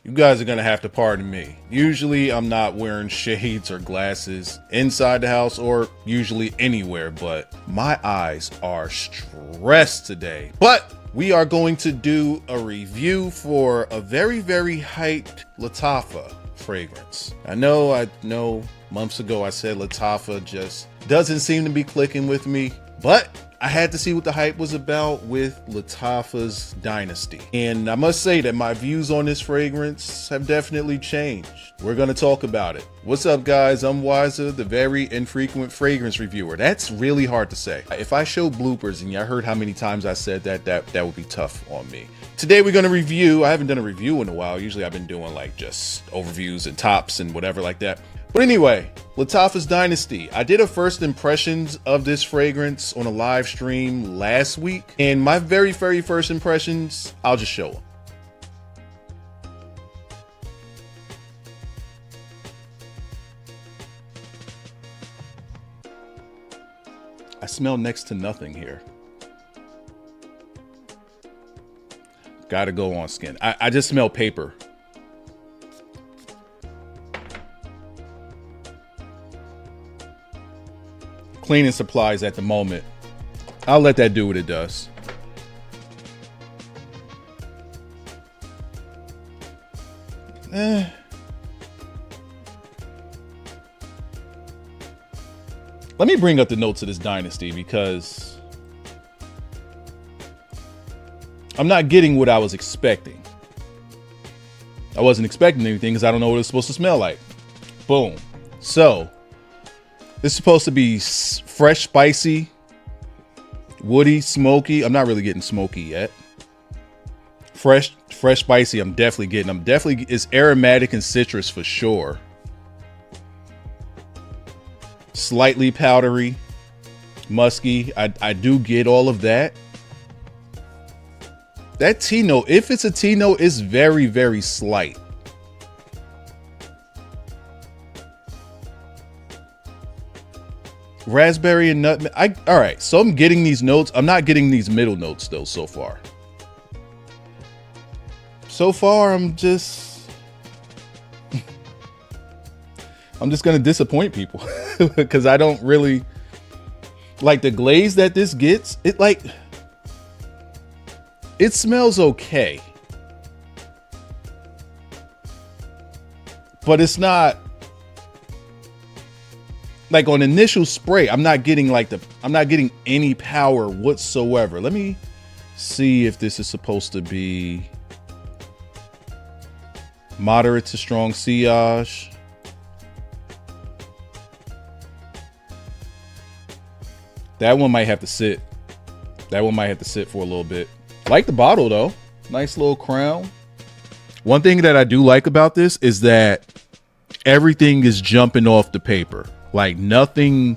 You guys are gonna have to pardon me. Usually I'm not wearing shades or glasses inside the house or usually anywhere, but my eyes are stressed today. But we are going to do a review for a very, very hyped Lattafa fragrance. I know months ago I said Lattafa just doesn't seem to be clicking with me, but I had to see what the hype was about with Lattafa's Dynasty. And I must say that my views on this fragrance have definitely changed. We're gonna talk about it. What's up, guys? I'm Wyza, the very infrequent fragrance reviewer. That's really hard to say. If I show bloopers and y'all heard how many times I said that would be tough on me. Today we're gonna review, I haven't done a review in a while. Usually I've been doing like just overviews and tops and whatever like that. But anyway, Lattafa's Dynasty. I did a first impressions of this fragrance on a live stream last week. And my very first impressions, I'll just show them. I smell next to nothing here. Gotta go on skin. I just smell paper. Cleaning supplies at the moment. I'll let that do what it does. Let me bring up the notes of this Dynasty because I'm not getting what I was expecting. I wasn't expecting anything because I don't know what it's supposed to smell like. Boom. So this is supposed to be fresh, spicy, woody, smoky. I'm not really getting smoky yet. Fresh, spicy. I'm definitely getting. It's aromatic and citrus for sure. Slightly powdery, musky. I do get all of that. That tea note, if it's a tea note, is very slight. Raspberry and nutmeg. All right, so I'm getting these notes. I'm not getting these middle notes though so far. I'm just gonna disappoint people because I don't really like the glaze that this gets. It smells okay, but it's not like on initial spray. I'm not getting any power whatsoever. Let me see if this is supposed to be moderate to strong sillage. That one might have to sit. That one might have to sit for a little bit. Like the bottle though. Nice little crown. One thing that I do like about this is that everything is jumping off the paper. Like nothing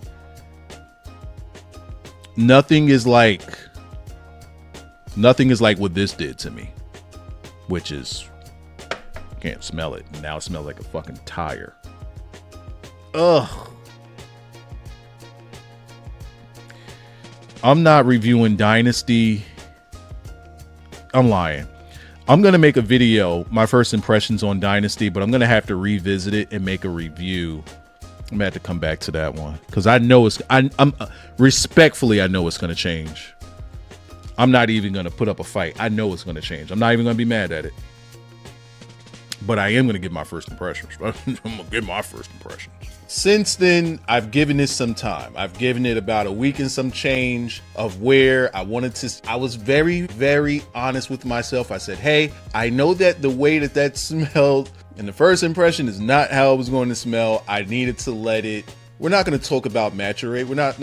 is like what this did to me, which is, can't smell it. Now it smells like a fucking tire. Ugh. I'm not reviewing Dynasty. I'm lying. I'm going to make a video, my first impressions on Dynasty, but I'm going to have to revisit it and make a review. I'm gonna have to come back to that one because I know I'm respectfully, I know it's gonna change. I'm not even gonna put up a fight. I know it's gonna change. I'm not even gonna be mad at it. But I am gonna give my first impressions. I'm gonna give my first impressions. Since then, I've given this some time. I've given it about a week and some change of where I wanted to. I was very honest with myself. I said, hey, I know that the way that smelled and the first impression is not how it was going to smell. I needed to let it. We're not going to talk about maturate. We're not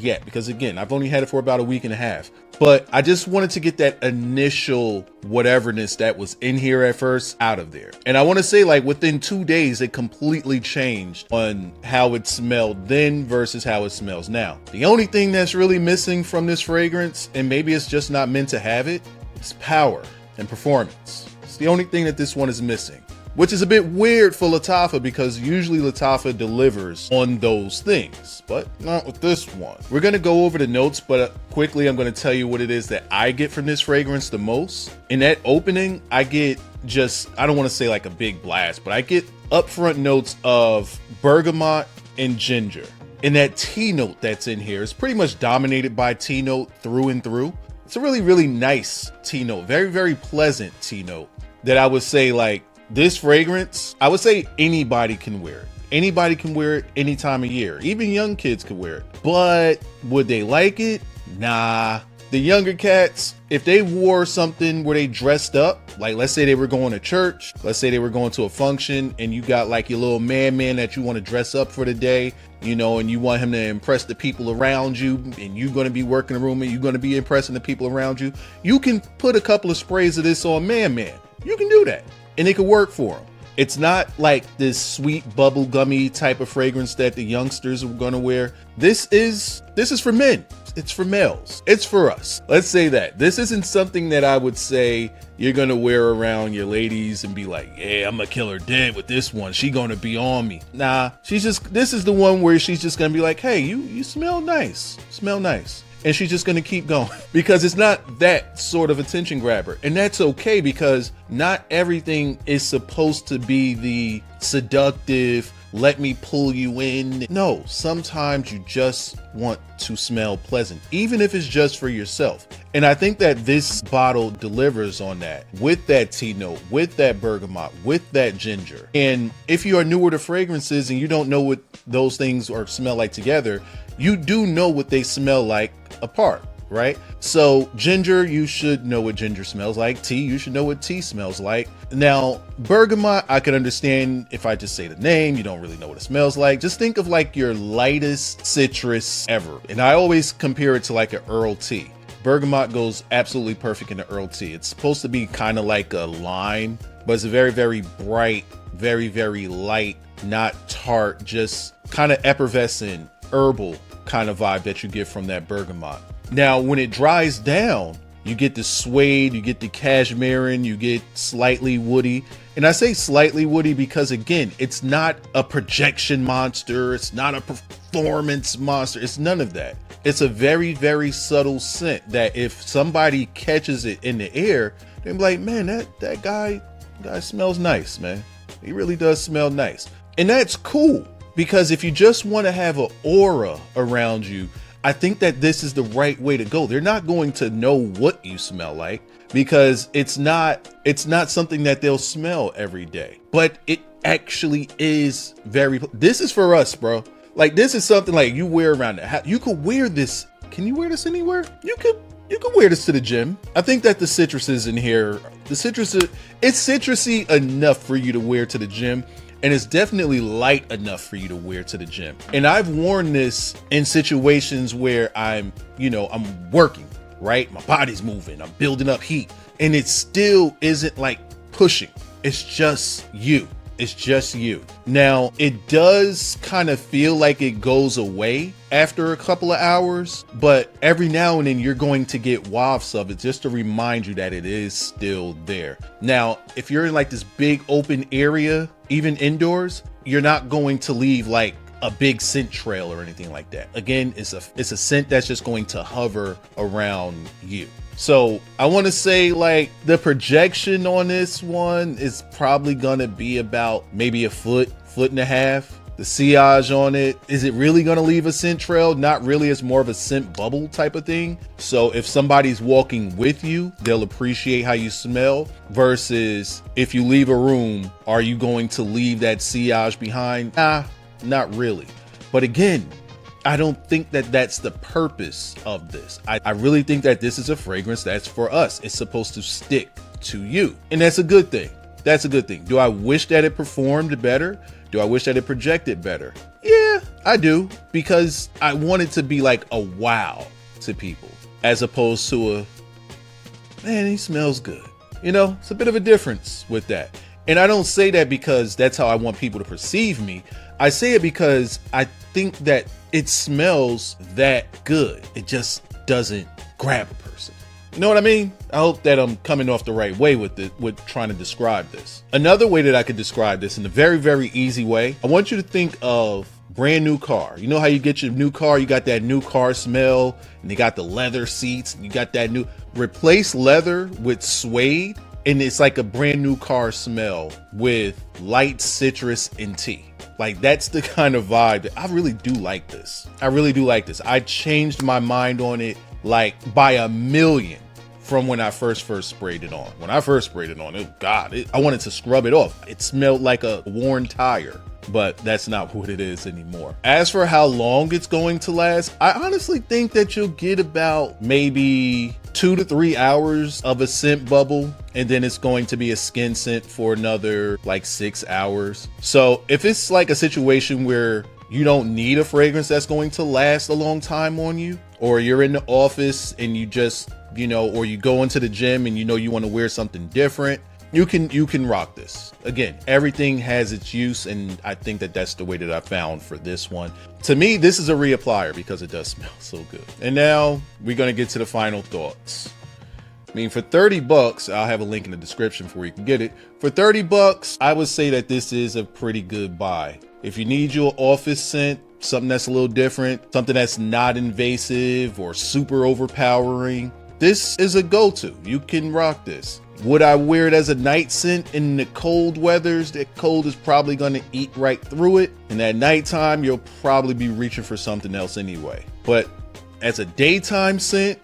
yet, because again, I've only had it for about a week and a half. But I just wanted to get that initial whateverness that was in here at first out of there. And I want to say, like, within 2 days, it completely changed on how it smelled then versus how it smells now. The only thing that's really missing from this fragrance, and maybe it's just not meant to have it, is power and performance. It's the only thing that this one is missing. which is a bit weird for Lattafa because usually Lattafa delivers on those things, but not with this one. We're gonna go over the notes, but quickly I'm gonna tell you what it is that I get from this fragrance the most. In that opening, I get just, I don't wanna say like a big blast, but I get upfront notes of bergamot and ginger. And that tea note that's in here is pretty much dominated by tea note through and through. It's a really, really nice tea note, very, very pleasant tea note that I would say like, this fragrance, I would say anybody can wear it. Anybody can wear it any time of year. Even young kids can wear it. But would they like it? Nah. The younger cats, if they wore something where they dressed up, like let's say they were going to church, let's say they were going to a function and you got like your little man that you want to dress up for the day, you know, and you want him to impress the people around you, and you're going to be working the room and you're going to be impressing the people around you, you can put a couple of sprays of this on man. You can do that. And it could work for them. It's not like this sweet bubblegummy type of fragrance that the youngsters are gonna wear. This is for men. It's for males. It's for us. Let's say that. This isn't something that I would say you're gonna wear around your ladies and be like, yeah, I'm gonna kill her dead with this one. She gonna be on me. Nah, this is the one where she's just gonna be like, hey, you smell nice. Smell nice. And she's just gonna keep going because it's not that sort of attention grabber. And that's okay because not everything is supposed to be the seductive, let me pull you in. No, sometimes you just want to smell pleasant, even if it's just for yourself. And I think that this bottle delivers on that with that tea note, with that bergamot, with that ginger. And if you are newer to fragrances and you don't know what those things or smell like together, you do know what they smell like apart, right? So ginger, you should know what ginger smells like. Tea, you should know what tea smells like. Now, bergamot, I can understand if I just say the name, you don't really know what it smells like. Just think of like your lightest citrus ever. And I always compare it to like an Earl tea. Bergamot goes absolutely perfect in the Earl tea. It's supposed to be kind of like a lime, but it's a very, very bright, very, very light, not tart, just kind of effervescent, herbal kind of vibe that you get from that bergamot. Now, when it dries down, you get the suede, you get the cashmere, you get slightly woody. And I say slightly woody because, again, it's not a projection monster. It's not a performance monster. It's none of that. It's a very, very subtle scent that if somebody catches it in the air, they'll be like, man, that guy smells nice, man. He really does smell nice. And that's cool. Because if you just want to have an aura around you, I think that this is the right way to go. They're not going to know what you smell like because it's not something that they'll smell every day. But it actually is this is for us, bro. Like this is something like you wear around the house. You could wear this. Can you wear this anywhere? You could wear this to the gym. I think that the citruses in here, it's citrusy enough for you to wear to the gym. And it's definitely light enough for you to wear to the gym. And I've worn this in situations where I'm working, right? My body's moving, I'm building up heat, and it still isn't like pushing. It's just you. It's just you. Now, it does kind of feel like it goes away after a couple of hours, but every now and then you're going to get wafts of it just to remind you that it is still there. Now, if you're in like this big open area, even indoors, you're not going to leave like a big scent trail or anything like that. Again, it's a scent that's just going to hover around you. So I want to say like the projection on this one is probably going to be about maybe a foot and a half. The sillage on it, is it really going to leave a scent trail? Not really. It's more of a scent bubble type of thing. So if somebody's walking with you, they'll appreciate how you smell versus if you leave a room, are you going to leave that sillage behind? Nah, not really. But again, I don't think that that's the purpose of this. I really think that this is a fragrance that's for us. It's supposed to stick to you. And that's a good thing. That's a good thing. Do I wish that it performed better? Do I wish that it projected better? Yeah, I do. Because I want it to be like a wow to people as opposed to a, man, he smells good. You know, it's a bit of a difference with that. And I don't say that because that's how I want people to perceive me. I say it because I think that it smells that good. It just doesn't grab a person. You know what I mean? I hope that I'm coming off the right way with it, with trying to describe this. Another way that I could describe this in a very, very easy way, I want you to think of brand new car. You know how you get your new car, you got that new car smell, and you got the leather seats, and you got that new, replace leather with suede, and it's like a brand new car smell with light citrus and tea. Like, that's the kind of vibe. I really do like this. I really do like this. I changed my mind on it like by a million from when I first sprayed it on. When I first sprayed it on, I wanted to scrub it off. It smelled like a worn tire, but that's not what it is anymore. As for how long it's going to last, I honestly think that you'll get about maybe 2 to 3 hours of a scent bubble, and then it's going to be a skin scent for another like 6 hours. So if it's like a situation where you don't need a fragrance that's going to last a long time on you, or you're in the office and you just, you know, or you go into the gym and you know you want to wear something different, you can rock this. Again, everything has its use, and I think that that's the way that I found for this one. To me, this is a reapplier because it does smell so good. And now we're going to get to the final thoughts. I mean, for 30 bucks, I'll have a link in the description for where you can get it. For 30 bucks, I would say that this is a pretty good buy. If you need your office scent, something that's a little different, something that's not invasive or super overpowering, this is a go-to. You can rock this. Would I wear it as a night scent in the cold weathers? That cold is probably going to eat right through it. And at nighttime, you'll probably be reaching for something else anyway. But as a daytime scent,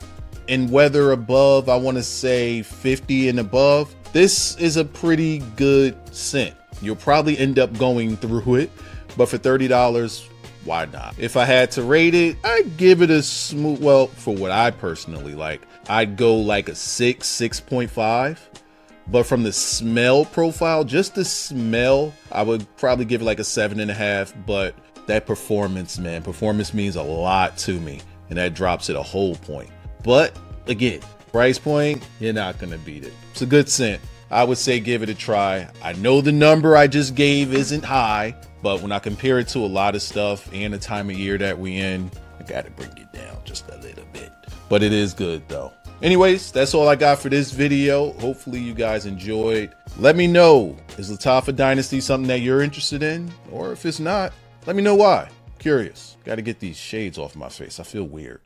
in weather above, I want to say 50 and above, this is a pretty good scent. You'll probably end up going through it, but for $30, why not? If I had to rate it, I'd give it a smooth, well, for what I personally like, I'd go like a 6.5. But from the smell profile, just the smell, I would probably give it like a 7.5. But that performance, man, performance means a lot to me, and that drops it a whole point. But again, price point, you're not gonna beat it. It's a good scent. I would say give it a try. I know the number I just gave isn't high, but when I compare it to a lot of stuff and the time of year that we in, I gotta bring it down just a little bit. But it is good though. Anyways, that's all I got for this video. Hopefully you guys enjoyed. Let me know, is Lattafa Dynasty something that you're interested in? Or if it's not, let me know why. Curious. Gotta get these shades off my face. I feel weird.